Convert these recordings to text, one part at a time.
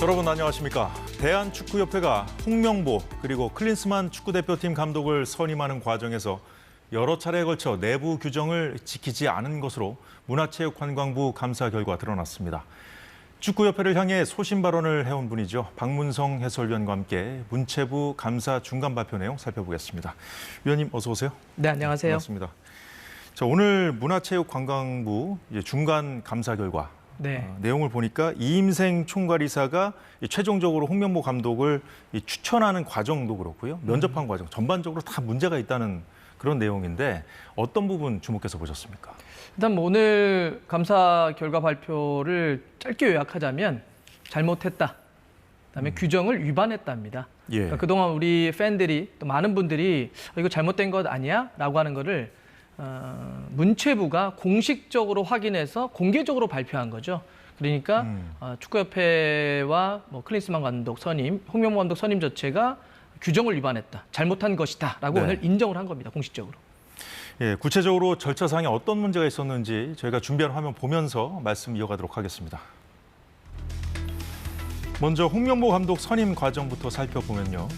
여러분 안녕하십니까. 대한축구협회가 홍명보 그리고 클린스만 축구대표팀 감독을 선임하는 과정에서 여러 차례에 걸쳐 내부 규정을 지키지 않은 것으로 문화체육관광부 감사 결과 드러났습니다. 축구협회를 향해 소신 발언을 해온 분이죠. 박문성 해설위원과 함께 문체부 감사 중간 발표 내용 살펴보겠습니다. 위원님 어서 오세요. 네, 안녕하세요. 반갑습니다. 자, 오늘 문화체육관광부 중간 감사 결과 내용을 보니까 이임생 총괄이사가 최종적으로 홍명보 감독을 추천하는 과정도 그렇고요. 면접한 과정 전반적으로 다 문제가 있다는 그런 내용인데 어떤 부분 주목해서 보셨습니까? 일단 오늘 감사 결과 발표를 짧게 요약하자면 잘못했다. 그다음에 규정을 위반했답니다. 예. 그러니까 그동안 우리 팬들이 또 많은 분들이 이거 잘못된 것 아니야? 라고 하는 거를 문체부가 공식적으로 확인해서 공개적으로 발표한 거죠. 그러니까 축구협회와 클린스만 감독 선임, 홍명보 감독 선임 자체가 규정을 위반했다, 잘못한 것이다라고 오늘 인정을 한 겁니다, 공식적으로. 예, 구체적으로 절차상에 어떤 문제가 있었는지 저희가 준비한 화면 보면서 말씀 이어가도록 하겠습니다. 먼저 홍명보 감독 선임 과정부터 살펴보면요.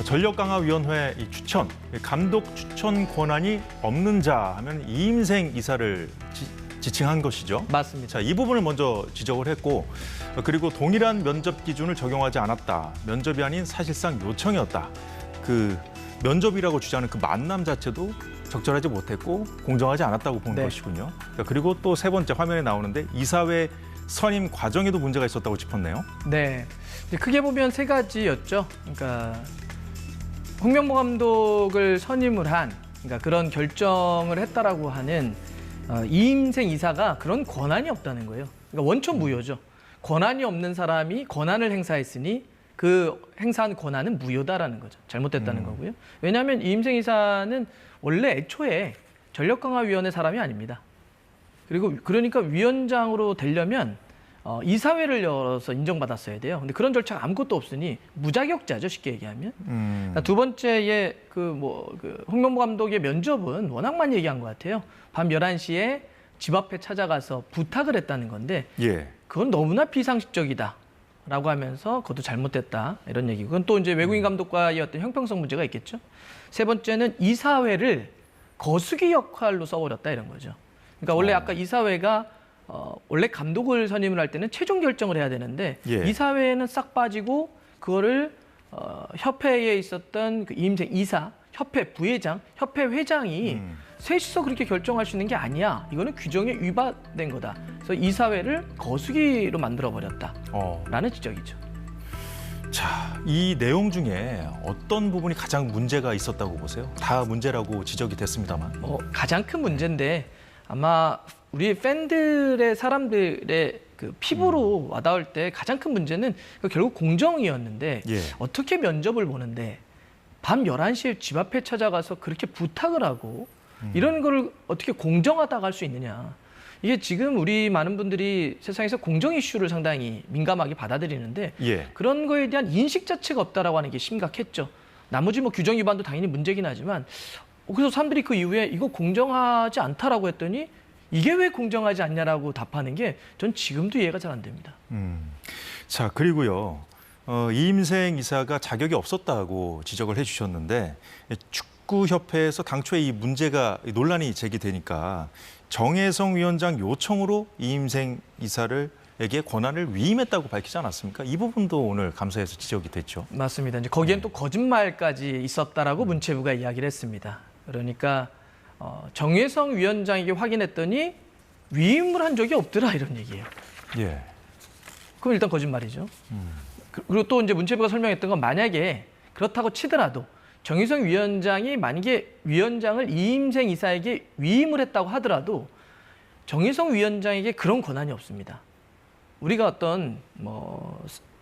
전력강화위원회 추천, 감독 추천 권한이 없는 자 하면 이임생 이사를 지칭한 것이죠. 맞습니다. 자, 이 부분을 먼저 지적을 했고, 그리고 동일한 면접 기준을 적용하지 않았다. 면접이 아닌 사실상 요청이었다. 그 면접이라고 주장하는 그 만남 자체도 적절하지 못했고 공정하지 않았다고 본 것이군요. 그리고 또 세 번째 화면에 나오는데 이사회 선임 과정에도 문제가 있었다고 짚었네요. 네, 크게 보면 세 가지였죠. 그러니까 홍명보 감독을 선임을 한, 그러니까 그런 결정을 했다라고 하는 이임생 이사가 그런 권한이 없다는 거예요. 그러니까 원천 무효죠. 권한이 없는 사람이 권한을 행사했으니 그 행사한 권한은 무효다라는 거죠. 잘못됐다는 거고요. 왜냐하면 이임생 이사는 원래 애초에 전력강화위원회 사람이 아닙니다. 그리고 그러니까 위원장으로 되려면 이사회를 열어서 인정받았어야 돼요. 근데 그런 절차가 아무것도 없으니 무자격자죠, 쉽게 얘기하면. 두 번째에 홍명보 감독의 면접은 워낙 많이 얘기한 것 같아요. 밤 11시에 집 앞에 찾아가서 부탁을 했다는 건데 그건 너무나 비상식적이다라고 하면서 그것도 잘못됐다 이런 얘기고, 그건 또 이제 외국인 감독과의 어떤 형평성 문제가 있겠죠. 세 번째는 이사회를 거수기 역할로 써버렸다 이런 거죠. 그러니까 원래 아까 이사회가 원래 감독을 선임을 할 때는 최종 결정을 해야 되는데 이사회는 싹 빠지고 그거를 협회에 있었던 그 이임생 이사, 협회 부회장, 협회 회장이 셋이서 그렇게 결정할 수 있는 게 아니야. 이거는 규정에 위반된 거다. 그래서 이사회를 거수기로 만들어버렸다라는 지적이죠. 자, 이 내용 중에 어떤 부분이 가장 문제가 있었다고 보세요? 다 문제라고 지적이 됐습니다만. 가장 큰 문제인데 아마 우리 팬들의 사람들의 그 피부로 와닿을 때 가장 큰 문제는 결국 공정이었는데 어떻게 면접을 보는데 밤 11시에 집 앞에 찾아가서 그렇게 부탁을 하고 이런 걸 어떻게 공정하다고 할 수 있느냐. 이게 지금 우리 많은 분들이 세상에서 공정 이슈를 상당히 민감하게 받아들이는데 그런 거에 대한 인식 자체가 없다라고 하는 게 심각했죠. 나머지 규정 위반도 당연히 문제긴 하지만 그래서 사람들이 그 이후에 이거 공정하지 않다라고 했더니 이게 왜 공정하지 않냐라고 답하는 게 전 지금도 이해가 잘 안 됩니다. 자, 그리고요. 이임생 이사가 자격이 없었다고 지적을 해주셨는데 축구협회에서 당초에 이 문제가 논란이 제기되니까 정혜성 위원장 요청으로 이임생 이사에게 권한을 위임했다고 밝히지 않았습니까? 이 부분도 오늘 감사에서 지적이 됐죠. 맞습니다. 이제 거기엔 또 거짓말까지 있었다라고 문체부가 이야기를 했습니다. 그러니까 정혜성 위원장에게 확인했더니 위임을 한 적이 없더라 이런 얘기예요. 그럼 일단 거짓말이죠. 그리고 또 이제 문체부가 설명했던 건 만약에 그렇다고 치더라도 정혜성 위원장이 만약에 위원장을 이임생 이사에게 위임을 했다고 하더라도 정혜성 위원장에게 그런 권한이 없습니다. 우리가 어떤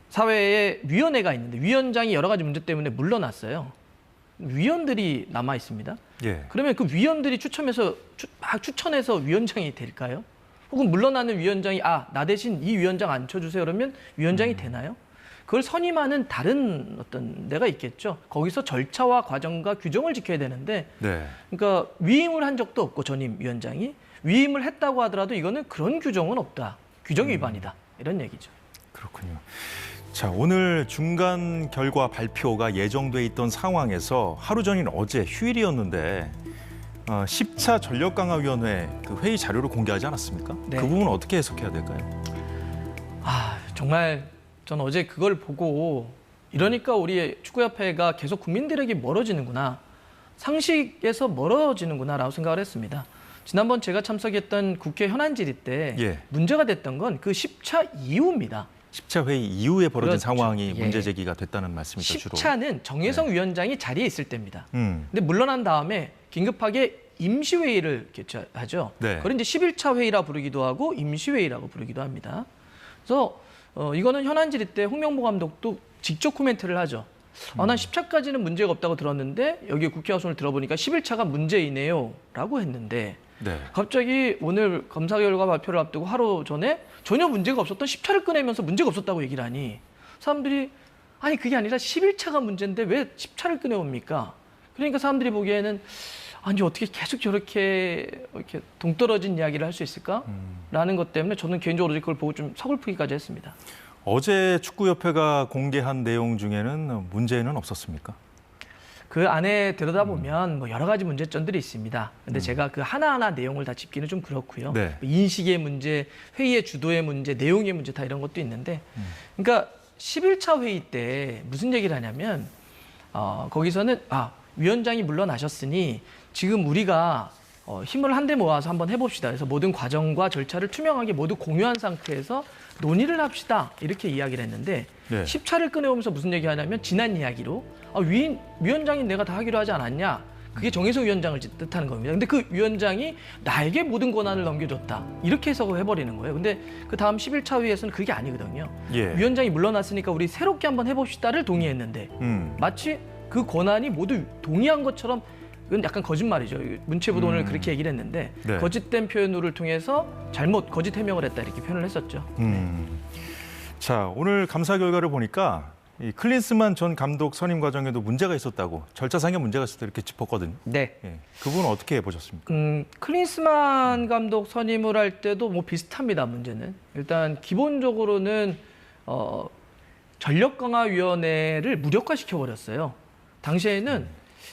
사회에 위원회가 있는데 위원장이 여러 가지 문제 때문에 물러났어요. 위원들이 남아 있습니다. 예. 그러면 그 위원들이 막 추천해서 위원장이 될까요? 혹은 물러나는 위원장이 나 대신 이 위원장 앉혀주세요 그러면 위원장이 되나요? 그걸 선임하는 다른 어떤 데가 있겠죠. 거기서 절차와 과정과 규정을 지켜야 되는데 네. 그러니까 위임을 한 적도 없고 전임 위원장이 위임을 했다고 하더라도 이거는 그런 규정은 없다. 규정 위반이다. 이런 얘기죠. 그렇군요. 자, 오늘 중간 결과 발표가 예정돼 있던 상황에서 하루 전인 어제 휴일이었는데 10차 전력강화위원회 그 회의 자료를 공개하지 않았습니까? 네. 그 부분 어떻게 해석해야 될까요? 정말 전 어제 그걸 보고 이러니까 우리 축구협회가 계속 국민들에게 멀어지는구나. 상식에서 멀어지는구나라고 생각을 했습니다. 지난번 제가 참석했던 국회 현안 질의 때 예. 문제가 됐던 건 그 10차 이후입니다. 10차 회의 이후에 벌어진 그렇죠. 상황이 예. 문제 제기가 됐다는 말씀이죠, 주로. 10차는 정혜성 위원장이 자리에 있을 때입니다. 음. 근데 물러난 다음에 긴급하게 임시회의를 개최하죠. 네. 그걸 이제 11차 회의라 부르기도 하고 임시회의라고 부르기도 합니다. 그래서 이거는 현안 질의 때 홍명보 감독도 직접 코멘트를 하죠. 난 10차까지는 문제가 없다고 들었는데 여기 국회 화순을 들어보니까 11차가 문제이네요 라고 했는데 네. 갑자기 오늘 검사 결과 발표를 앞두고 하루 전에 전혀 문제가 없었던 10차를 꺼내면서 문제가 없었다고 얘기를 하니 사람들이 아니 그게 아니라 11차가 문제인데 왜 10차를 꺼내옵니까? 그러니까 사람들이 보기에는 아니 어떻게 계속 저렇게 이렇게 동떨어진 이야기를 할 수 있을까라는 것 때문에 저는 개인적으로 그걸 보고 좀 서글프기까지 했습니다. 어제 축구협회가 공개한 내용 중에는 문제는 없었습니까? 그 안에 들여다보면 뭐 여러 가지 문제점들이 있습니다. 근데 제가 그 하나하나 내용을 다 짚기는 좀 그렇고요. 네. 인식의 문제, 회의의 주도의 문제, 내용의 문제 다 이런 것도 있는데 그러니까 11차 회의 때 무슨 얘기를 하냐면 거기서는 위원장이 물러나셨으니 지금 우리가 힘을 한데 모아서 한번 해봅시다. 그래서 모든 과정과 절차를 투명하게 모두 공유한 상태에서 논의를 합시다. 이렇게 이야기를 했는데 네. 10차를 꺼내오면서 무슨 얘기하냐면 지난 이야기로 위원장이 내가 다 하기로 하지 않았냐. 그게 정혜성 위원장을 뜻하는 겁니다. 근데 그 위원장이 나에게 모든 권한을 넘겨줬다. 이렇게 해석을 해버리는 거예요. 근데 그 다음 11차 회의에서는 그게 아니거든요. 예. 위원장이 물러났으니까 우리 새롭게 한번 해봅시다를 동의했는데 마치 그 권한이 모두 동의한 것처럼 이건 약간 거짓말이죠. 문체부도 오늘 그렇게 얘기를 했는데 네. 거짓된 표현을 통해서 거짓 해명을 했다 이렇게 표현을 했었죠. 자, 오늘 감사 결과를 보니까 이 클린스만 전 감독 선임 과정에도 문제가 있었다고 절차상의 문제가 있었다 이렇게 짚었거든요. 네. 예. 그 부분 어떻게 보셨습니까? 클린스만 감독 선임을 할 때도 뭐 비슷합니다. 문제는 일단 기본적으로는 전력강화위원회를 무력화시켜 버렸어요. 당시에는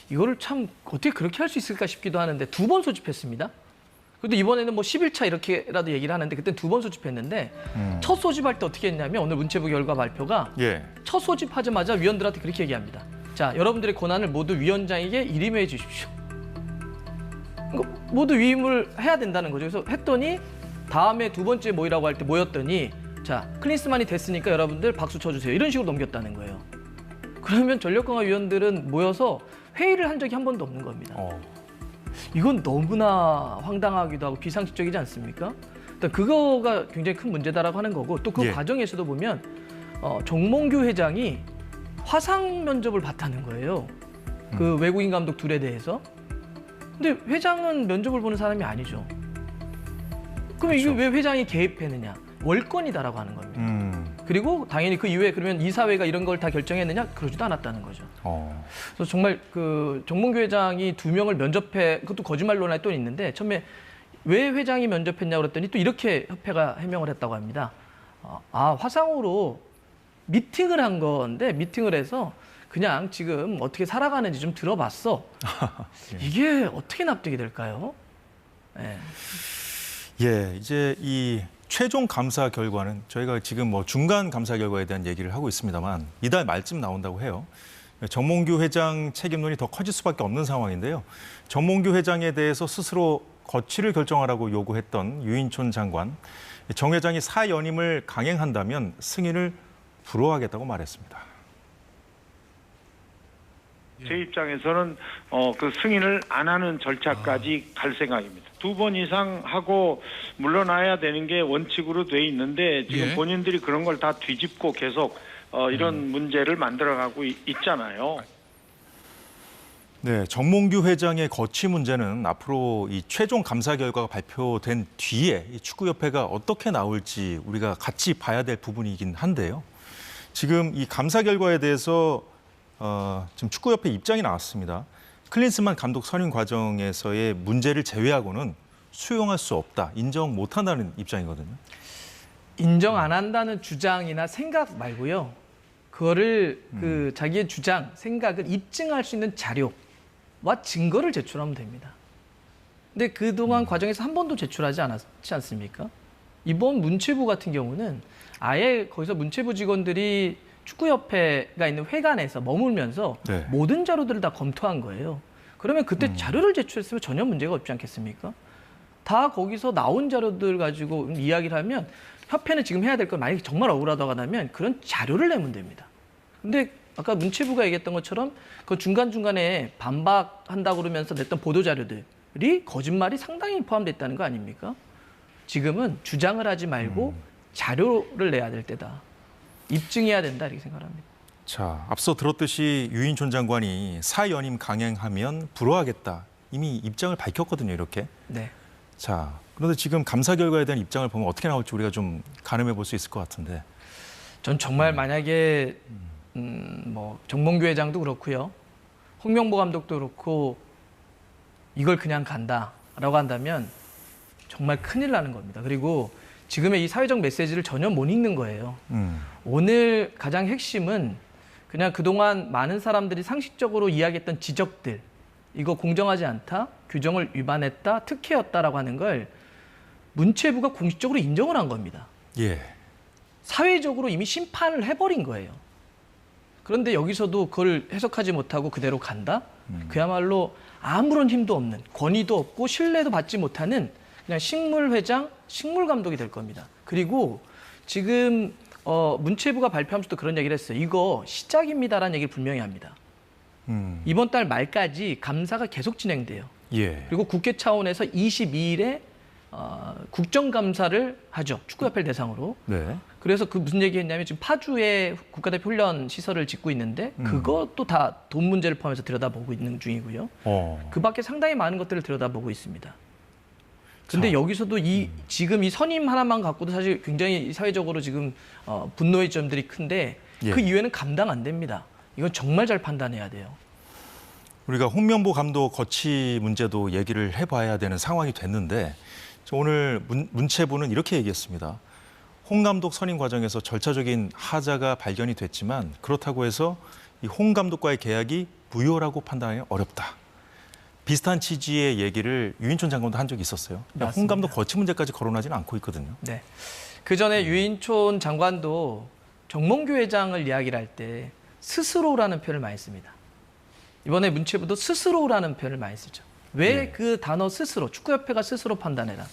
이거를 참 어떻게 그렇게 할 수 있을까 싶기도 하는데 2번 소집했습니다. 근데 이번에는 뭐 11차 이렇게라도 얘기를 하는데 그때 2번 소집했는데 첫 소집할 때 어떻게 했냐면 오늘 문체부 결과 발표가 예. 첫 소집하자마자 위원들한테 그렇게 얘기합니다. 자, 여러분들의 권한을 모두 위원장에게 일임해 주십시오. 그러니까 모두 위임을 해야 된다는 거죠. 그래서 했더니 다음에 두 번째 모이라고 할 때 모였더니 자, 클린스만이 됐으니까 여러분들 박수 쳐주세요. 이런 식으로 넘겼다는 거예요. 그러면 전력강화위원들은 모여서 회의를 한 적이 한 번도 없는 겁니다. 이건 너무나 황당하기도 하고 비상식적이지 않습니까? 일단 그거가 굉장히 큰 문제다라고 하는 거고 또 그 예. 과정에서도 보면 정몽규 회장이 화상 면접을 봤다는 거예요. 그 외국인 감독 둘에 대해서. 근데 회장은 면접을 보는 사람이 아니죠. 그럼 이게 왜 회장이 개입했느냐? 월권이다라고 하는 겁니다. 그리고 당연히 그 이후에 그러면 이사회가 이런 걸 다 결정했느냐? 그러지도 않았다는 거죠. 그래서 정말 그 정몽규 회장이 2명을 면접해 그것도 거짓말 논란이 또 있는데 처음에 왜 회장이 면접했냐고 그랬더니 또 이렇게 협회가 해명을 했다고 합니다. 화상으로 미팅을 한 건데 미팅을 해서 그냥 지금 어떻게 살아가는지 좀 들어봤어. 이게 어떻게 납득이 될까요? 네. 예, 이제 이 최종 감사 결과는 저희가 지금 뭐 중간 감사 결과에 대한 얘기를 하고 있습니다만 이달 말쯤 나온다고 해요. 정몽규 회장 책임론이 더 커질 수밖에 없는 상황인데요. 정몽규 회장에 대해서 스스로 거취를 결정하라고 요구했던 유인촌 장관, 정 회장이 사연임을 강행한다면 승인을 불허하겠다고 말했습니다. 제 입장에서는 그 승인을 안 하는 절차까지 갈 생각입니다. 2번 이상 하고 물러나야 되는 게 원칙으로 돼 있는데 지금 예. 본인들이 그런 걸 다 뒤집고 계속 이런 문제를 만들어가고 있잖아요. 네, 정몽규 회장의 거취 문제는 앞으로 이 최종 감사 결과가 발표된 뒤에 이 축구협회가 어떻게 나올지 우리가 같이 봐야 될 부분이긴 한데요. 지금 이 감사 결과에 대해서 지금 축구협회 입장이 나왔습니다. 클린스만 감독 선임 과정에서의 문제를 제외하고는 수용할 수 없다, 인정 못한다는 입장이거든요. 인정 안 한다는 주장이나 생각 말고요. 그거를 그 자기의 주장, 생각을 입증할 수 있는 자료와 증거를 제출하면 됩니다. 근데 그동안 과정에서 한 번도 제출하지 않았지 않습니까? 이번 문체부 같은 경우는 아예 거기서 문체부 직원들이 축구협회가 있는 회관에서 머물면서 네. 모든 자료들을 다 검토한 거예요. 그러면 그때 자료를 제출했으면 전혀 문제가 없지 않겠습니까? 다 거기서 나온 자료들 가지고 이야기를 하면 협회는 지금 해야 될 건 만약에 정말 억울하다고 하면 그런 자료를 내면 됩니다. 근데 아까 문체부가 얘기했던 것처럼 그 중간중간에 반박한다고 그러면서 냈던 보도자료들이 거짓말이 상당히 포함됐다는 거 아닙니까? 지금은 주장을 하지 말고 자료를 내야 될 때다. 입증해야 된다 이렇게 생각합니다. 자, 앞서 들었듯이 유인촌 장관이 사연임 강행하면 불허하겠다. 이미 입장을 밝혔거든요, 이렇게. 네. 자, 그런데 지금 감사 결과에 대한 입장을 보면 어떻게 나올지 우리가 좀 가늠해 볼 수 있을 것 같은데. 전 정말 만약에 뭐 정몽규 회장도 그렇고요. 홍명보 감독도 그렇고 이걸 그냥 간다라고 한다면 정말 큰일 나는 겁니다. 그리고 지금의 이 사회적 메시지를 전혀 못 읽는 거예요. 오늘 가장 핵심은 그냥 그동안 많은 사람들이 상식적으로 이야기했던 지적들, 이거 공정하지 않다, 규정을 위반했다, 특혜였다라고 하는 걸 문체부가 공식적으로 인정을 한 겁니다. 예. 사회적으로 이미 심판을 해버린 거예요. 그런데 여기서도 그걸 해석하지 못하고 그대로 간다? 그야말로 아무런 힘도 없는, 권위도 없고 신뢰도 받지 못하는 그냥 식물회장, 식물감독이 될 겁니다. 그리고 지금 문체부가 발표하면서도 그런 얘기를 했어요. 이거 시작입니다라는 얘기를 분명히 합니다. 이번 달 말까지 감사가 계속 진행돼요. 예. 그리고 국회 차원에서 22일에 국정감사를 하죠. 축구협회를 대상으로. 네. 그래서 그 무슨 얘기했냐면 지금 파주에 국가대표 훈련 시설을 짓고 있는데 그것도 다 돈 문제를 포함해서 들여다보고 있는 중이고요. 그 밖에 상당히 많은 것들을 들여다보고 있습니다. 근데 여기서도 지금 이 선임 하나만 갖고도 사실 굉장히 사회적으로 지금 분노의 점들이 큰데 예. 그 이외에는 감당 안 됩니다. 이건 정말 잘 판단해야 돼요. 우리가 홍명보 감독 거취 문제도 얘기를 해봐야 되는 상황이 됐는데 오늘 문체부는 이렇게 얘기했습니다. 홍 감독 선임 과정에서 절차적인 하자가 발견이 됐지만 그렇다고 해서 이 홍 감독과의 계약이 무효라고 판단하기 어렵다. 비슷한 취지의 얘기를 유인촌 장관도 한 적이 있었어요. 그러니까 홍 감독 거취 문제까지 거론하지는 않고 있거든요. 네. 그 전에 유인촌 장관도 정몽규 회장을 이야기를 할 때 스스로라는 표현을 많이 씁니다. 이번에 문체부도 스스로라는 표현을 많이 쓰죠. 왜 그 단어 스스로, 축구협회가 스스로 판단해라.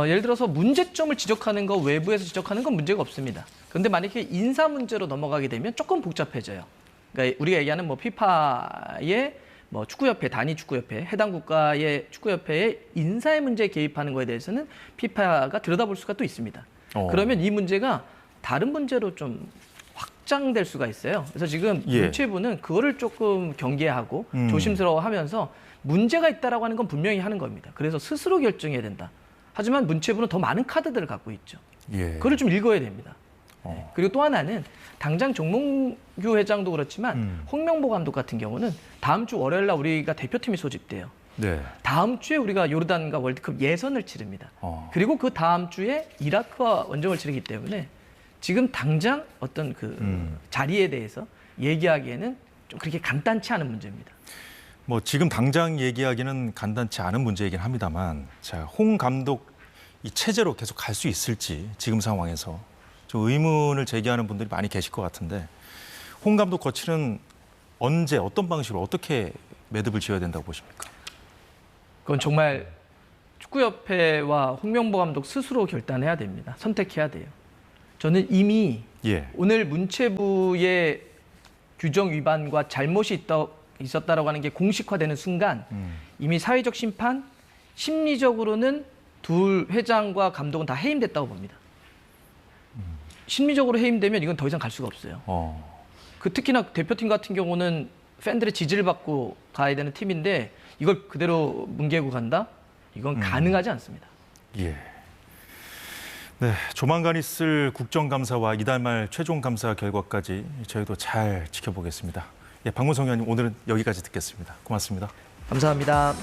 예를 들어서 문제점을 지적하는 거, 외부에서 지적하는 건 문제가 없습니다. 그런데 만약에 인사 문제로 넘어가게 되면 조금 복잡해져요. 그러니까 우리가 얘기하는 뭐 피파의 뭐 축구협회, 단위 축구협회, 해당 국가의 축구협회의 인사의 문제에 개입하는 거에 대해서는 피파가 들여다볼 수가 또 있습니다. 그러면 이 문제가 다른 문제로 좀 확장될 수가 있어요. 그래서 지금 문체부는 그거를 조금 경계하고 조심스러워하면서 문제가 있다라고 하는 건 분명히 하는 겁니다. 그래서 스스로 결정해야 된다. 하지만 문체부는 더 많은 카드들을 갖고 있죠. 그걸 좀 읽어야 됩니다. 네. 그리고 또 하나는 당장 정몽규 회장도 그렇지만 홍명보 감독 같은 경우는 다음 주 월요일 날 우리가 대표팀이 소집돼요. 네. 다음 주에 우리가 요르단과 월드컵 예선을 치릅니다. 그리고 그 다음 주에 이라크와 원정을 치르기 때문에 지금 당장 어떤 그 자리에 대해서 얘기하기에는 좀 그렇게 간단치 않은 문제입니다. 뭐 지금 당장 얘기하기는 간단치 않은 문제이긴 합니다만, 자, 홍 감독 이 체제로 계속 갈 수 있을지 지금 상황에서 좀 의문을 제기하는 분들이 많이 계실 것 같은데, 홍 감독 거취는 언제 어떤 방식으로 어떻게 매듭을 지어야 된다고 보십니까? 그건 정말 축구협회와 홍명보 감독 스스로 결단해야 됩니다. 선택해야 돼요. 저는 이미 오늘 문체부의 규정 위반과 잘못이 있었다라고 하는 게 공식화되는 순간 이미 사회적 심판, 심리적으로는 둘 회장과 감독은 다 해임됐다고 봅니다. 심리적으로 해임되면 이건 더 이상 갈 수가 없어요. 특히나 대표팀 같은 경우는 팬들의 지지를 받고 가야 되는 팀인데 이걸 그대로 뭉개고 간다? 이건 가능하지 않습니다. 예. 네, 조만간 있을 국정감사와 이달 말 최종 감사 결과까지 저희도 잘 지켜보겠습니다. 예, 박문성 의원님 오늘은 여기까지 듣겠습니다. 고맙습니다. 감사합니다.